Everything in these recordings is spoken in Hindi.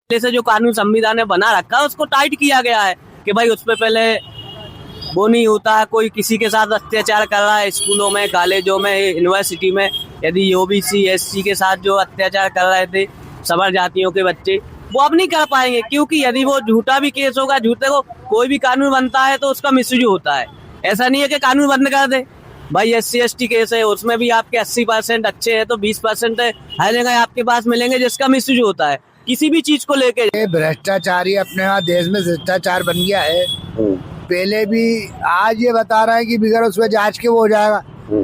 पहले से जो कानून संविधान ने बना रखा है उसको टाइट किया गया है कि भाई उस पर पहले वो नहीं होता है, कोई किसी के साथ अत्याचार कर रहा है स्कूलों में, कॉलेजों में, यूनिवर्सिटी में, यदि ओबीसी एससी के साथ जो अत्याचार कर रहे थे सवर जातियों के बच्चे, वो अब नहीं कर पाएंगे, क्योंकि यदि वो झूठा भी केस होगा, झूठे को कोई भी कानून बनता है तो उसका मिसयूज होता है। ऐसा नहीं है कि कानून बंद कर दे। भाई SC/ST केस है, उसमें भी आपके 80% अच्छे हैं तो 20% हर जगह आपके पास मिलेंगे जिसका मिसयूज होता है किसी भी चीज को लेके। भ्रष्टाचारी अपने यहाँ देश में भ्रष्टाचार बन गया है। पहले भी, आज ये बता रहा है कि बिगड़ उसमें जांच के वो हो जाएगा।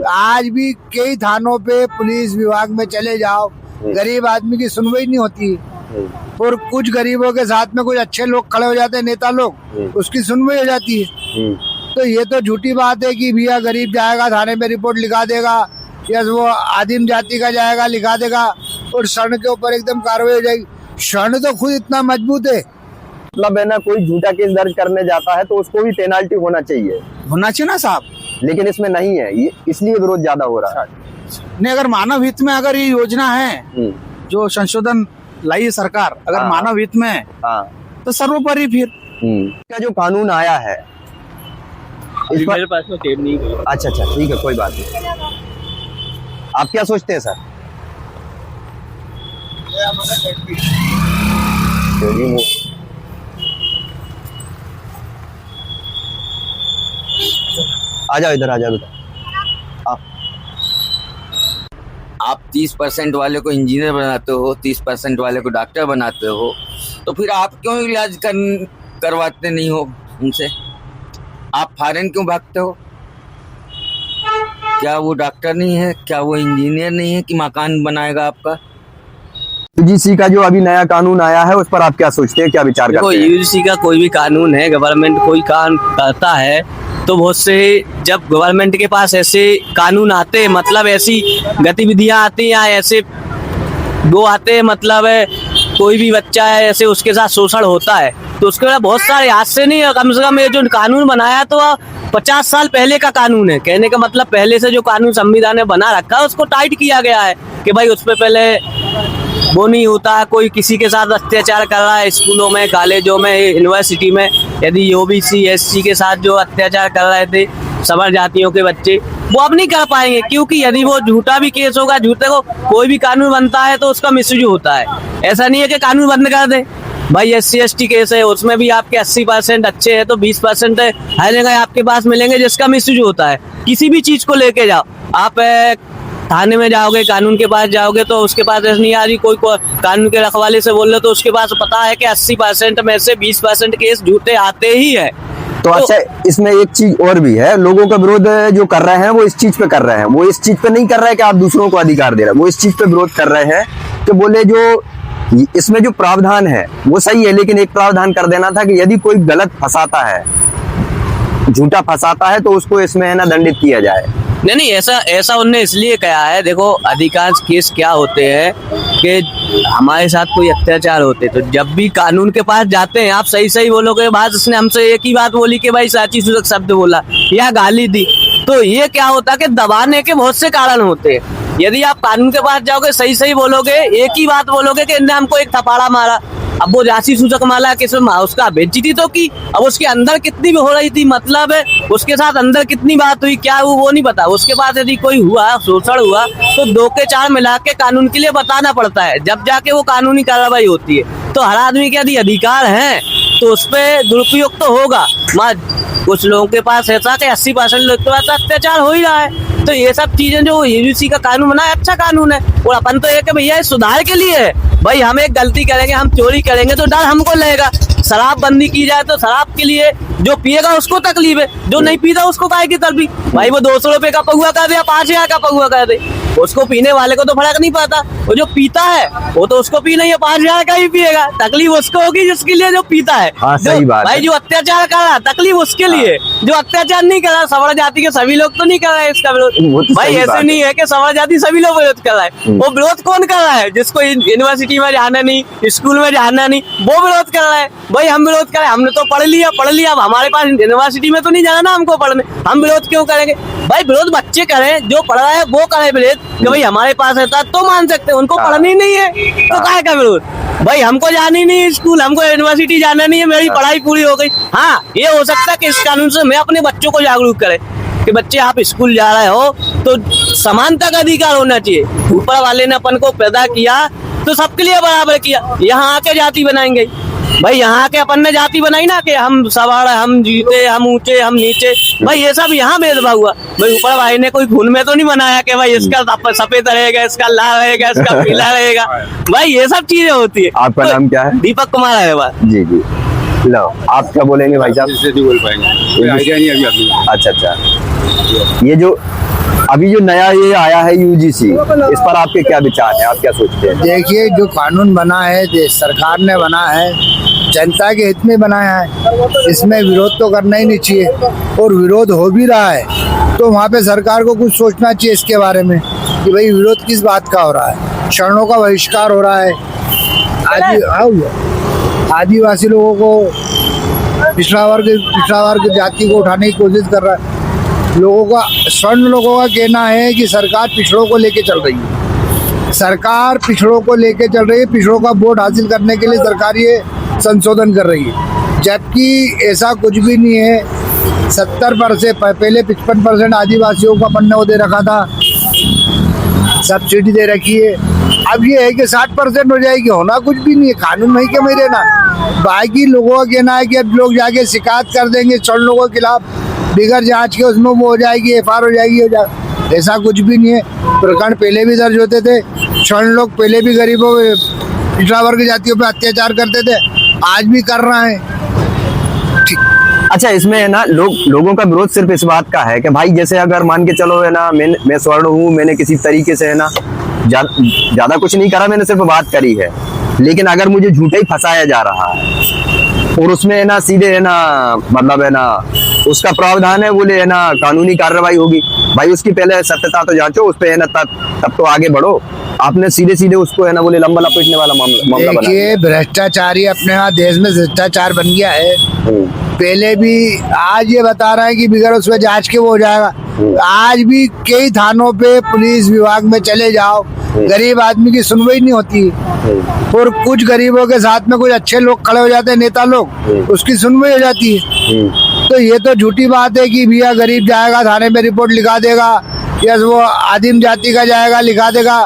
आज भी कई थानों पे पुलिस विभाग में चले जाओ, गरीब आदमी की सुनवाई नहीं होती, और कुछ गरीबों के साथ में कुछ अच्छे लोग खड़े हो जाते हैं, नेता लोग, उसकी सुनवाई हो जाती है। तो ये तो झूठी बात है कि भैया गरीब जाएगा थाने में रिपोर्ट लिखा देगा, या वो आदिम जाति का जाएगा लिखा देगा और शरण के ऊपर एकदम कार्रवाई हो जाएगी। शरण तो खुद इतना मजबूत है, मतलब है ना, कोई झूठा केस दर्ज करने जाता है तो उसको भी पेनाल्टी होना चाहिए ना साहब, लेकिन इसमें नहीं है, ये इसलिए विरोध ज्यादा हो रहा है। नहीं, अगर मानव हित में अगर ये योजना है जो संशोधन लाई है सरकार, अगर मानव हित में है तो सर्वोपरि फिर क्या जो कानून आया है इस मेरे पास में टेप नहीं है। अच्छा ठीक है, कोई बात नहीं। आप क्या सोचते हैं सर? आ जाओ इधर, आ जाओ इधर। आप 30% वाले को इंजीनियर बनाते हो, 30% वाले को डॉक्टर बनाते हो, तो फिर आप क्यों इलाज करवाते नहीं हो उनसे? आप फॉरेन क्यों भागते हो? क्या वो डॉक्टर नहीं है, क्या वो इंजीनियर नहीं है कि मकान बनाएगा आपका? यूजीसी का जो अभी नया कानून आया है उस पर आप क्या सोचते हैं, क्या विचार करते हैं? यूजीसी का कोई भी कानून है, गवर्नमेंट कोई काम करता है तो बहुत से, जब गवर्नमेंट के पास ऐसे कानून आते हैं, मतलब ऐसी गतिविधियां आती हैं, ऐसे वो आते हैं, मतलब कोई भी बच्चा है ऐसे उसके साथ शोषण होता है तो उसके बाद बहुत सारे, आज से नहीं, कम से कम ये जो कानून बनाया तो 50 साल पहले का कानून है। कहने का मतलब पहले से जो कानून संविधान ने बना रखा है उसको टाइट किया गया है कि भाई उस पर पहले वो नहीं होता है, कोई किसी के साथ अत्याचार कर रहा है स्कूलों में, कॉलेजों में, यूनिवर्सिटी में, यदि ओबीसी एससी के साथ जो अत्याचार कर रहे थे सवर जातियों के बच्चे, वो अब नहीं कर पाएंगे, क्योंकि यदि वो झूठा भी केस होगा, झूठे को कोई भी कानून बनता है तो उसका मिसयूज होता है। ऐसा नहीं है कि कानून बंद कर दे। भाई SC/ST केस है, उसमें भी आपके 80% अच्छे हैं तो 20% हर जगह आपके पास मिलेंगे जिसका मिसयूज होता है किसी भी चीज को लेके जाओ। आप थाने में जाओगे, कानून के पास जाओगे तो उसके पास ऐसा नहीं आ रही, कोई कानून के रखवाले से बोल रहे तो उसके पास पता है कि 80% में से 20% केस झूठे आते ही है। तो अच्छा, इसमें एक चीज और भी है, लोगों का विरोध जो कर रहे हैं वो इस चीज पे कर रहे हैं, वो इस चीज पे नहीं कर रहे हैं कि आप दूसरों को अधिकार दे रहे हैं, वो इस चीज पे विरोध कर रहे हैं कि बोले जो इसमें जो प्रावधान है वो सही है, लेकिन एक प्रावधान कर देना था कि यदि कोई गलत फंसाता है, झूठा फंसाता है तो उसको इसमें है ना दंडित किया जाए। नहीं, ऐसा उनने इसलिए कहा है। देखो, अधिकांश केस क्या होते हैं कि हमारे साथ कोई अत्याचार होते तो जब भी कानून के पास जाते हैं, आप सही बोलोगे, बात उसने हमसे एक ही बात बोली कि भाई साची सूचक शब्द बोला या गाली दी, तो ये क्या होता है कि दबाने के बहुत से कारण होते हैं। यदि आप कानून के पास जाओगे, सही बोलोगे, एक ही बात बोलोगे कि इन्हें हमको एक थपाड़ा मारा, अब वो जाति सूचक माला किस उसका बेइज्जती तो की, अब उसके अंदर कितनी भी हो रही थी, मतलब उसके साथ अंदर कितनी बात हुई, क्या हुआ वो नहीं पता। उसके बाद यदि कोई हुआ, शोषण हुआ, तो 2 के 4 मिला के कानून के लिए बताना पड़ता है, जब जाके वो कानूनी कार्रवाई होती है। तो हर आदमी के यदि अधिकार है तो उस पर दुरुपयोग तो होगा। कुछ लोगों के पास ऐसा कि 80% लोग के पास अत्याचार हो ही रहा है। तो ये सब चीजें जो यूजीसी का कानून बना है, अच्छा कानून है, और अपन तो ये कि भैया सुधार के लिए है। भाई हम एक गलती करेंगे, हम चोरी करेंगे तो डर हमको लगेगा, शराब बंदी की जाए तो शराब के लिए जो पिएगा उसको तकलीफ है, जो नहीं पीता उसको काहे की तकलीफ। भाई वो 200 रुपए का पगुआ कर दे या 5000 का पगुआ कर दे, उसको पीने वाले को तो फर्क नहीं पड़ता, वो जो पीता है वो तो उसको पी नहीं है, 5000 का ही पिएगा, तकलीफ उसको होगी जिसके लिए जो पीता है। हाँ, सही बात भाई है। जो अत्याचार कर रहा है तकलीफ उसके लिए, जो अत्याचार नहीं कर रहा, सवर्ण जाति के सभी लोग तो नहीं कर रहे हैं इसका विरोध। भाई ऐसे नहीं है कि सवर्ण जाति सभी लोग विरोध कर रहा है, वो विरोध कौन कर रहा है? जिसको यूनिवर्सिटी में जाना नहीं, स्कूल में जाना नहीं, वो विरोध कर रहा है। भाई हम विरोध करें, हमने तो पढ़ लिया, अब हमारे पास यूनिवर्सिटी में तो नहीं जाना ना हमको पढ़ने, हम विरोध क्यों करेंगे? भाई विरोध बच्चे करें, जो पढ़ रहा है वो करे विरोध, कि भाई हमारे पास रहता तो मान सकते हैं, उनको पढ़नी नहीं है तो काहे का विरोध? भाई हमको जानी नहीं स्कूल, हमको यूनिवर्सिटी जाना नहीं है, मेरी पढ़ाई पूरी हो गई। हाँ, ये हो सकता है कि इस कानून से मैं अपने बच्चों को जागरूक करे कि बच्चे आप स्कूल जा रहे हो तो समानता का अधिकार होना चाहिए। ऊपर वाले ने अपन को पैदा किया तो सबके लिए बराबर किया, यहाँ आके जाति बनाएंगे भाई। यहाँ के अपन ने जाति बनाई ना कि हम सवार, हम जीते, हम ऊंचे, हम नीचे, भाई ये सब यहाँ भेदभाव हुआ। भाई ऊपर भाई ने कोई खून में तो नहीं बनाया कि भाई इसका सफेद रहेगा, इसका लाल रहेगा, इसका पीला रहेगा। भाई ये सब चीजें होती है। आपका नाम क्या है? दीपक कुमार है। जी जी, लो आप क्या बोलेंगे भाई साहब? नहीं बोल पाएंगे, आइडिया नहीं अभी आपको। अच्छा, ये जो अभी जो नया ये आया है यूजीसी, इस पर आपके क्या विचार है, आप क्या सोचते हैं? देखिए, जो कानून बना है देश सरकार ने बना है, जनता के हित में बनाया है, इसमें विरोध तो करना ही नहीं चाहिए। और विरोध हो भी रहा है तो वहाँ पे सरकार को कुछ सोचना चाहिए इसके बारे में कि भाई विरोध किस बात का हो रहा है। शरणों का बहिष्कार हो रहा है, आदिवासी लोगों को, पिछड़ा वर्ग जाति को उठाने की कोशिश कर रहा है। लोगों का, स्वर्ण लोगों का कहना है कि सरकार पिछड़ों को लेके चल रही है, सरकार पिछड़ों को लेके चल रही है, पिछड़ों का वोट हासिल करने के लिए सरकार ये संशोधन कर रही है, जबकि ऐसा कुछ भी नहीं है। 70% पहले 55% आदिवासियों को अपन ने वो दे रखा था, सब्सिडी दे रखी है। अब ये है कि 60% हो जाएगी, होना कुछ भी नहीं है, कानून नहीं के में रहना। बाकी लोगों का कहना है कि अब लोग जाके शिकायत कर देंगे स्वर्ण लोगों के खिलाफ, बिगड़ जांच के उसमें वो हो जाएगी, FIR हो जाएगी, ऐसा कुछ भी नहीं है। प्रकरण पहले भी दर्ज होते थे, स्वर्ण लोग पहले भी गरीबों, पिछड़ा वर्ग जातियों पे अत्याचार करते थे, आज भी कर रहे हैं। अच्छा, इसमें है ना लोगों का विरोध सिर्फ इस बात का है कि भाई जैसे अगर मान के चलो है ना, मैं स्वर्ण हूँ, मैंने किसी तरीके से है ना ज्यादा कुछ नहीं करा, मैंने सिर्फ बात करी है, लेकिन अगर मुझे झूठे ही फंसाया जा रहा है और उसमें है ना सीधे है ना, मतलब है ना उसका प्रावधान है, बोले है ना कानूनी कार्रवाई होगी, भाई उसकी पहले सत्यता तो जांचो, उस पे है ना तब तो आगे बढ़ो। आपने सीधे उसको है ना बोले लंबा लपेटने वाला मामला बना। देखिए, भ्रष्टाचारी अपने यहाँ देश में भ्रष्टाचार बन गया है। पहले भी, आज ये बता रहा है कि बिगड़ उसमें जांच के वो हो जाएगा। आज भी कई थानों पे पुलिस विभाग में चले जाओ, गरीब आदमी की सुनवाई नहीं होती, और कुछ गरीबों के साथ में कुछ अच्छे लोग खड़े हो जाते हैं, नेता लोग, उसकी सुनवाई हो जाती है। तो ये तो झूठी बात है कि भैया गरीब जाएगा थाने में रिपोर्ट लिखा देगा, या वो आदिम जाति का जाएगा लिखा देगा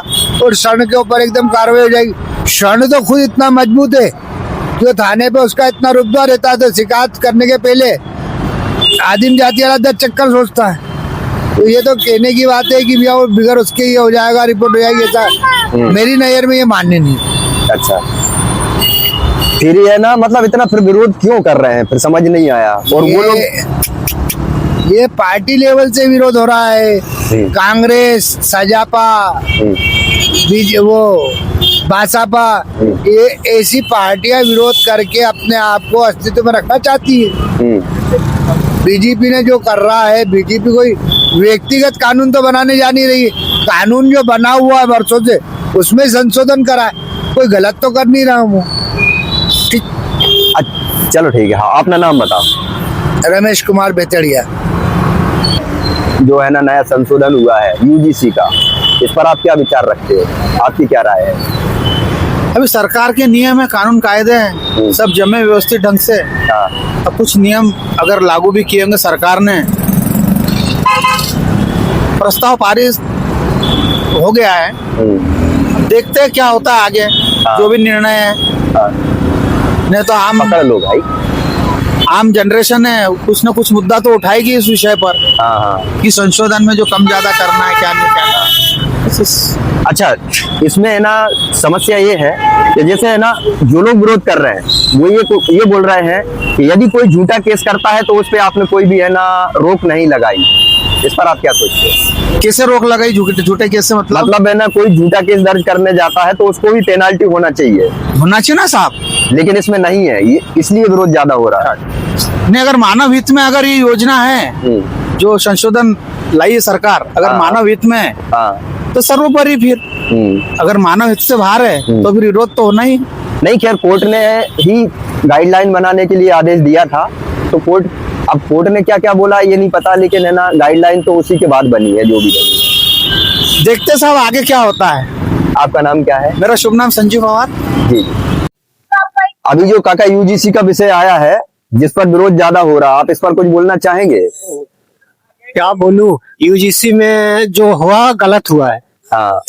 और स्वर्ण के ऊपर एकदम कार्रवाई हो जाएगी। स्वर्ण तो खुद इतना मजबूत है, जो थाने पे उसका इतना रुतबा रहता है, तो शिकायत करने के पहले आदिम जाति वाला 10 चक्कर सोचता है। तो ये तो कहने की बात है कि भैया वो बिगड़ उसके ही हो जाएगा, रिपोर्ट हो जाएगी, ऐसा मेरी नजर में ये मान्य नहीं। अच्छा, फिर ये ना मतलब इतना फिर विरोध क्यों कर रहे हैं, फिर समझ नहीं आया। और वो लोग, ये पार्टी लेवल से विरोध हो रहा है, कांग्रेस, सजापा, वो बासापा, ये ऐसी पार्टियां विरोध करके अपने आप को अस्तित्व में रखना चाहती है। बीजेपी ने जो कर रहा है, बीजेपी कोई व्यक्तिगत कानून तो बनाने जा नहीं रही है, कानून जो बना हुआ है वर्षों से उसमें संशोधन करा है, कोई गलत तो कर नहीं रहा हूँ। चलो ठीक है, हाँ अपना नाम बताओ। रमेश कुमार बेतड़िया। जो है ना नया संशोधन हुआ है यूजीसी का, इस पर आप क्या विचार रखते हो, आपकी क्या राय है? अभी सरकार के नियम है, कानून कायदे हैं, सब जमे व्यवस्थित ढंग से। अब कुछ नियम अगर लागू भी किए होंगे सरकार ने, प्रस्ताव पारित हो गया है, देखते हैं क्या होता है आगे, जो भी निर्णय है। नहीं तो आम पकड़ लो भाई, आम जनरेशन है, कुछ न कुछ मुद्दा तो उठाएगी इस विषय पर कि संशोधन में जो कम ज्यादा करना है, क्या नहीं करना। अच्छा, इसमें है ना समस्या ये है कि जैसे है ना जो लोग विरोध कर रहे हैं वो ये बोल रहे हैं कि यदि कोई झूठा केस करता है तो उस पे आपने कोई भी है ना रोक नहीं लगाई। इस पर आप क्या सोचते हैं? कैसे रोक लगाई झूठे केस से? मतलब है ना कोई झूठा केस दर्ज करने जाता है तो उसको भी पेनाल्टी होना चाहिए ना साहब, लेकिन इसमें नहीं है, ये इसलिए विरोध ज्यादा हो रहा है। नहीं, अगर मानव हित में अगर ये योजना है जो संशोधन लाई है सरकार, अगर मानव हित में है तो सर्वोपरि, फिर अगर मानव हित से बाहर है तो फिर विरोध तो होना ही नहीं। खैर कोर्ट ने ही गाइडलाइन बनाने के लिए आदेश दिया था, तो कोर्ट ने क्या क्या बोला ये नहीं पता, लेकिन है ना गाइडलाइन तो उसी के बाद बनी है जो भी बनी। देखते साहब आगे क्या होता है। आपका नाम क्या है? मेरा शुभ नाम संजीव पवार। जी। अभी जो काका यूजीसी का विषय आया है जिस पर विरोध ज्यादा हो रहा, आप इस पर कुछ बोलना चाहेंगे? क्या बोलूं, यूजीसी में जो हुआ गलत हुआ है, हाँ,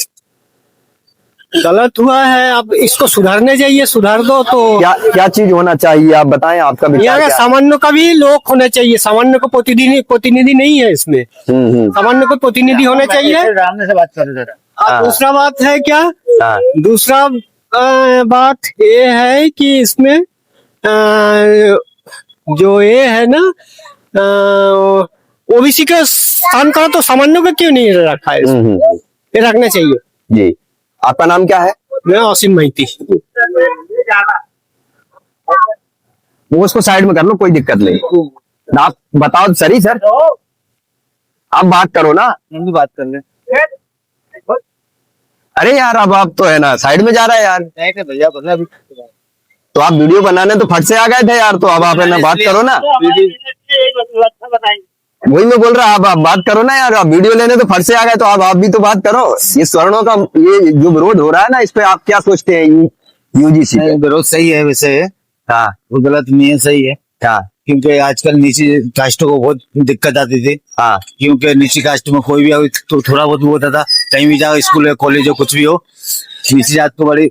गलत हुआ है। अब इसको सुधारने चाहिए, सुधार दो तो। क्या क्या चीज होना चाहिए आप बताएं, आपका विचार यहाँ क्या है? सामान्य का भी लोग होने चाहिए, सामान्य को प्रतिनिधि नहीं है इसमें, सामान्य को प्रतिनिधि होने चाहिए। सामने से बात कर रहे हाँ। दूसरा बात है क्या, हाँ, दूसरा बात ये है कि इसमें जो ये है ना, ओबीसी का स्थान का तो सामान्य का क्यों नहीं रखा है इसमें? ये रखना चाहिए। जी। आपका नाम क्या है? मैं असीम महती। वो उसको साइड में कर लो, कोई दिक्कत नहीं। ना आप बताओ सरी सर, आप बात करो ना। हम भी बात कर ले अरे यार अब आप तो है ना साइड में जा रहा है यार। भैया बोला अभी तो आप वीडियो बनाने तो फट से आ गए थे यार, तो अब आप है ना बात करो ना। वही मैं बोल रहा, आप बात करो ना यार, आप वीडियो लेने तो फट से आ गए, तो आप भी तो बात करो। ये स्वर्णों का ये जो विरोध हो रहा है ना, इस पे आप क्या सोचते हैं यूजीसी पे? विरोध सही है वैसे, हाँ वो गलत नहीं है, सही है। हाँ क्योंकि आजकल नीची कास्टों को बहुत दिक्कत आती थी, हाँ क्योंकि नीची कास्ट में कोई भी हो तो थोड़ा बहुत वो होता था, कहीं भी जाओ, स्कूल हो, कॉलेज हो, कुछ भी हो, नीची जात को बड़ी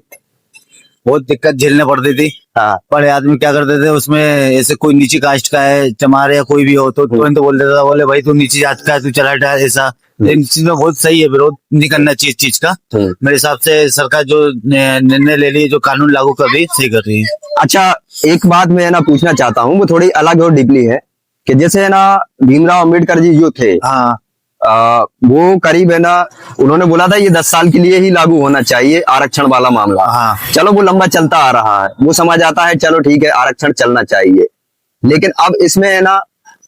बहुत दिक्कत झेलने पड़ती थी। हाँ बड़े आदमी क्या करते थे, उसमें ऐसे कोई नीची कास्ट का है, चमार या कोई भी हो, तो तुरंत बोल देता था, बोले भाई तू नीची जात का है, तू चला जा, ऐसा। इन चीज में बहुत सही है, विरोध नहीं करना चाहिए इस चीज का। मेरे हिसाब से सरकार जो निर्णय ले रही है, जो कानून लागू कर रही है, सही कर रही है। अच्छा, एक बात मैं ना पूछना चाहता हूँ, वो थोड़ी अलग और डीपली है कि जैसे है ना भीमराव अम्बेडकर जी जो थे, हाँ, वो करीब है ना, उन्होंने बोला था ये 10 साल के लिए ही लागू होना चाहिए आरक्षण वाला मामला। हाँ। चलो वो लंबा चलता आ रहा है, वो समझ आता है, चलो ठीक है आरक्षण चलना चाहिए। लेकिन अब इसमें है ना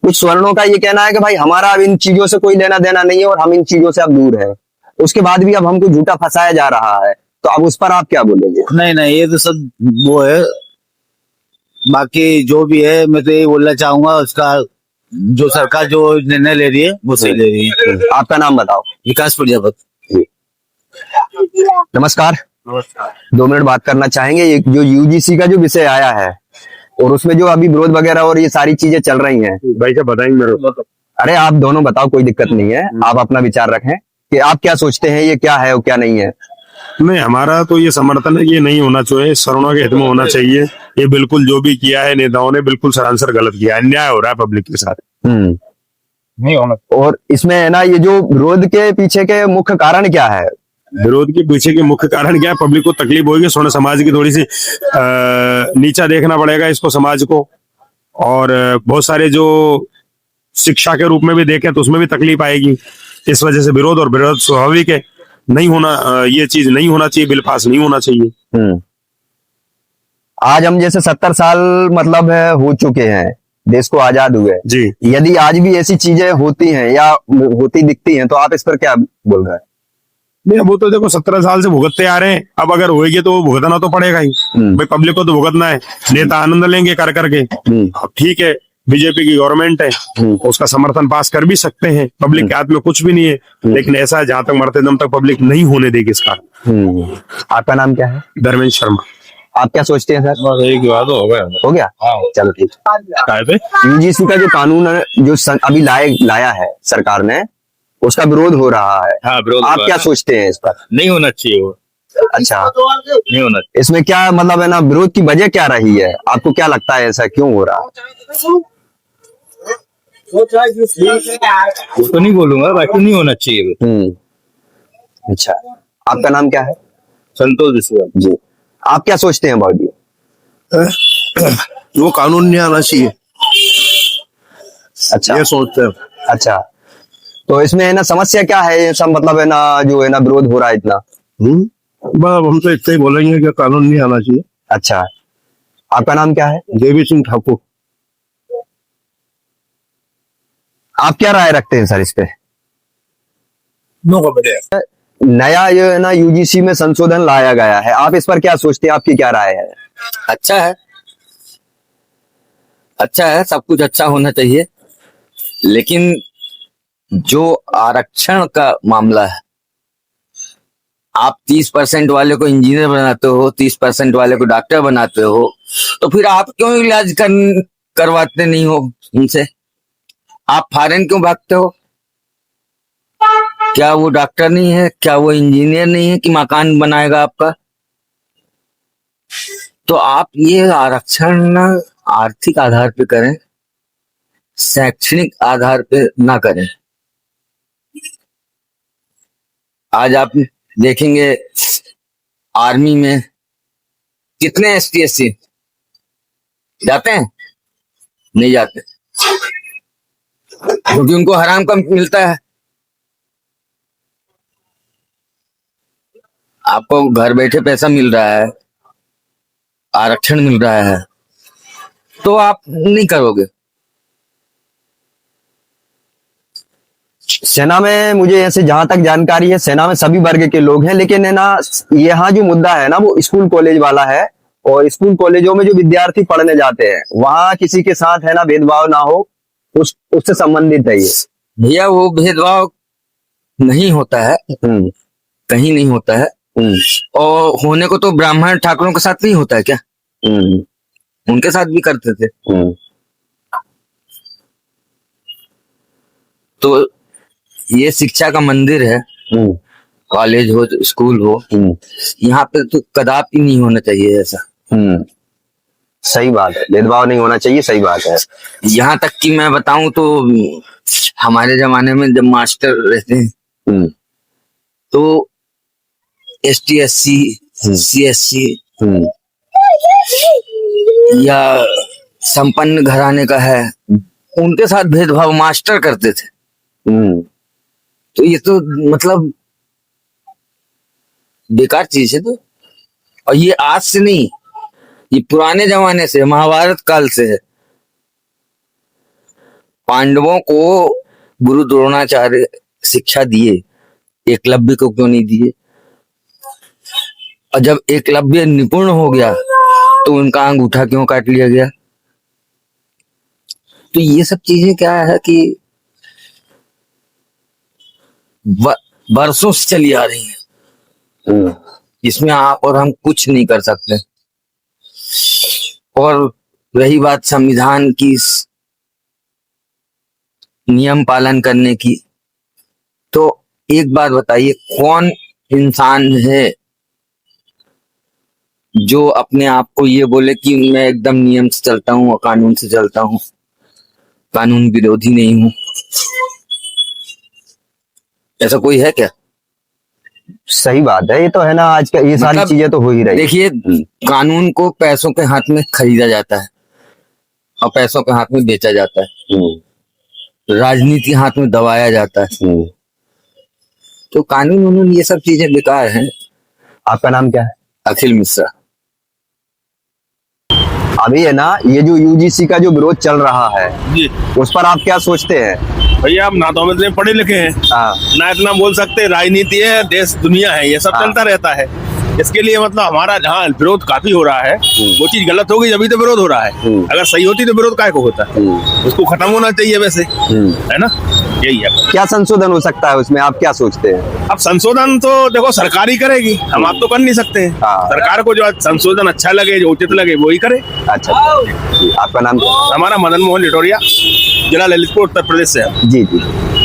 कुछ स्वर्णों का ये कहना है कि भाई हमारा अब इन चीजों से कोई लेना देना नहीं है और हम इन चीजों से अब दूर है। उसके बाद भी अब हमको झूठा फंसाया जा रहा है, तो अब उस पर आप क्या बोलेंगे? नहीं, ये तो सब वो है। बाकी जो भी है, मैं तो यही बोलना चाहूंगा, उसका जो सरकार जो निर्णय ले रही है वो सही ले रही है। आपका नाम बताओ। विकास प्रजापति। नमस्कार। 2 मिनट बात करना चाहेंगे। ये जो यूजीसी का जो विषय आया है और उसमें जो अभी विरोध वगैरह और ये सारी चीजें चल रही हैं, भाई क्या बताएंगे मेरे को? अरे आप दोनों बताओ, कोई दिक्कत नहीं है, आप अपना विचार रखें कि आप क्या सोचते हैं, ये क्या है और क्या नहीं है। नहीं, हमारा तो ये समर्थन है कि ये नहीं होना चाहिए, स्वर्णों के हित में होना चाहिए। ये बिल्कुल जो भी किया है नेताओं ने, बिल्कुल सरासर गलत किया है, अन्याय हो रहा है पब्लिक के साथ। नहीं होना। और इसमें है ना ये जो विरोध के पीछे के मुख्य कारण क्या है? विरोध के पीछे के मुख्य कारण क्या है? पब्लिक को तकलीफ होगी, स्वर्ण समाज की थोड़ी सी नीचा देखना पड़ेगा इसको, समाज को। और बहुत सारे जो शिक्षा के रूप में भी देखें तो उसमें भी तकलीफ आएगी। इस वजह से विरोध, और विरोध स्वाभाविक है, नहीं होना, ये चीज नहीं होना चाहिए, बिल पास नहीं होना चाहिए। आज हम जैसे 70 साल मतलब हो चुके हैं, देश को आजाद हुए जी। यदि आज भी ऐसी चीजें होती हैं या होती दिखती हैं, तो आप इस पर क्या बोल रहे हैं? नहीं, वो तो देखो 17 साल से भुगतते आ रहे हैं, अब अगर होएगी तो भुगतना तो पड़ेगा ही भाई, पब्लिक को तो भुगतना है। नेता आनंद लेंगे कर करके, अब ठीक है, बीजेपी की गवर्नमेंट है, उसका समर्थन पास कर भी सकते हैं, पब्लिक के हाथ में कुछ भी नहीं है। लेकिन ऐसा है, जहां तक मरते दम तक पब्लिक नहीं होने देगी इसका। आपका नाम क्या है? धर्मेंद्र शर्मा। आप क्या सोचते हैं सर? एक बात हो गया, हो गया, चलो ठीक। यूजीसी का जो कानून है, जो अभी लाया है सरकार ने, उसका विरोध हो रहा है। हाँ, विरोध आप क्या सोचते हैं इस पर? नहीं होना चाहिए वो, अच्छा, नहीं होना चाहिए। इसमें क्या मतलब है ना, विरोध की वजह क्या रही है? आपको क्या लगता है ऐसा क्यों हो रहा है? वो तो नहीं बोलूंगा, बाकी नहीं होना चाहिए वो। अच्छा, आपका नाम क्या है? संतोष विश्वास जी। आप क्या सोचते हैं भाई? वो कानून नहीं आना चाहिए, अच्छा, ये सोचते हैं। अच्छा, तो इसमें है ना समस्या क्या है? ये सब मतलब है ना जो है ना विरोध हो रहा है इतना। बस हम तो इतना ही बोलेंगे कि कानून नहीं आना चाहिए। अच्छा, आपका नाम क्या है? देवी सिंह ठाकुर। आप क्या राय रखते हैं सर इस पे? No comment. नया ये है ना यूजीसी में संशोधन लाया गया है, आप इस पर क्या सोचते हैं? आपकी क्या राय है? अच्छा है, अच्छा है, सब कुछ अच्छा होना चाहिए। लेकिन जो आरक्षण का मामला है, आप 30% वाले को इंजीनियर बनाते हो, 30% वाले को डॉक्टर बनाते हो, तो फिर आप क्यों इलाज करवाते नहीं हो उनसे? आप फॉरेन क्यों भागते हो? क्या वो डॉक्टर नहीं है? क्या वो इंजीनियर नहीं है कि मकान बनाएगा आपका? तो आप ये आरक्षण ना आर्थिक आधार पे करें, शैक्षणिक आधार पे ना करें। आज आप देखेंगे आर्मी में कितने ST/SC जाते हैं? नहीं जाते, क्योंकि उनको हराम कम मिलता है। आपको घर बैठे पैसा मिल रहा है, आरक्षण मिल रहा है, तो आप नहीं करोगे। सेना में मुझे ऐसे जहां तक जानकारी है, सेना में सभी वर्ग के लोग हैं, लेकिन है ना यहाँ जो मुद्दा है ना वो स्कूल कॉलेज वाला है। और स्कूल कॉलेजों में जो विद्यार्थी पढ़ने जाते हैं वहां किसी के साथ है ना भेदभाव ना हो, उससे संबंधित है ये। भैया वो भेदभाव नहीं होता है, कहीं नहीं होता है। और होने को तो ब्राह्मण ठाकुरों के साथ नहीं होता है क्या? उनके साथ भी करते थे। तो ये शिक्षा का मंदिर है, कॉलेज हो स्कूल हो, यहाँ पे तो कदापि नहीं होना चाहिए ऐसा। सही बात है, भेदभाव नहीं होना चाहिए, सही बात है। यहाँ तक कि मैं बताऊं तो हमारे जमाने में जब मास्टर रहते हैं तो ST/SC CSC या संपन्न घराने का है, उनके साथ भेदभाव मास्टर करते थे। तो ये तो मतलब बेकार चीज है। तो और ये आज से नहीं, ये पुराने जमाने से, महाभारत काल से है। पांडवों को गुरु द्रोणाचार्य शिक्षा दिए, एकलव्य को क्यों नहीं दिए? और जब एकलव्य निपुण हो गया तो उनका अंगूठा क्यों काट लिया गया? तो ये सब चीजें क्या है कि बरसों से चली आ रही है, इसमें आप और हम कुछ नहीं कर सकते। और रही बात संविधान की नियम पालन करने की, तो एक बात बताइए, कौन इंसान है जो अपने आप को ये बोले कि मैं एकदम नियम से चलता हूँ और कानून से चलता हूँ, कानून विरोधी नहीं हूं? ऐसा कोई है क्या? सही बात है, ये तो है ना, आज का ये सारी चीजें तो हो ही रही। देखिए, कानून को पैसों के हाथ में खरीदा जाता है और पैसों के हाथ में बेचा जाता है, राजनीति हाथ में दबाया जाता है। तो कानून ये सब चीजें बेकार हैं। आपका नाम क्या है? अखिल मिश्रा। अभी है ना ये जो UGC का जो विरोध चल रहा है जी, उस पर आप क्या सोचते हैं? भैया आप ना तो हम इतने पढ़े लिखे हैं, ना इतना बोल सकते। राजनीति है, देश दुनिया है, ये सब चलता रहता है। इसके लिए मतलब हमारा जहाँ विरोध काफी हो रहा है, वो चीज गलत होगी जब तो विरोध हो रहा है। अगर सही होती तो विरोध काहे को होता है? उसको खत्म होना चाहिए वैसे, है ना? यही है। क्या संशोधन हो सकता है उसमें, आप क्या सोचते हैं? अब संशोधन तो देखो सरकार ही करेगी, हम आप तो कर नहीं सकते हैं। सरकार को जो संशोधन अच्छा लगे, जो उचित लगे, वो ही करे। अच्छा, आपका नाम? हमारा मदन मोहन लिटोरिया, जिला ललितपुर, उत्तर प्रदेश से है। जी जी।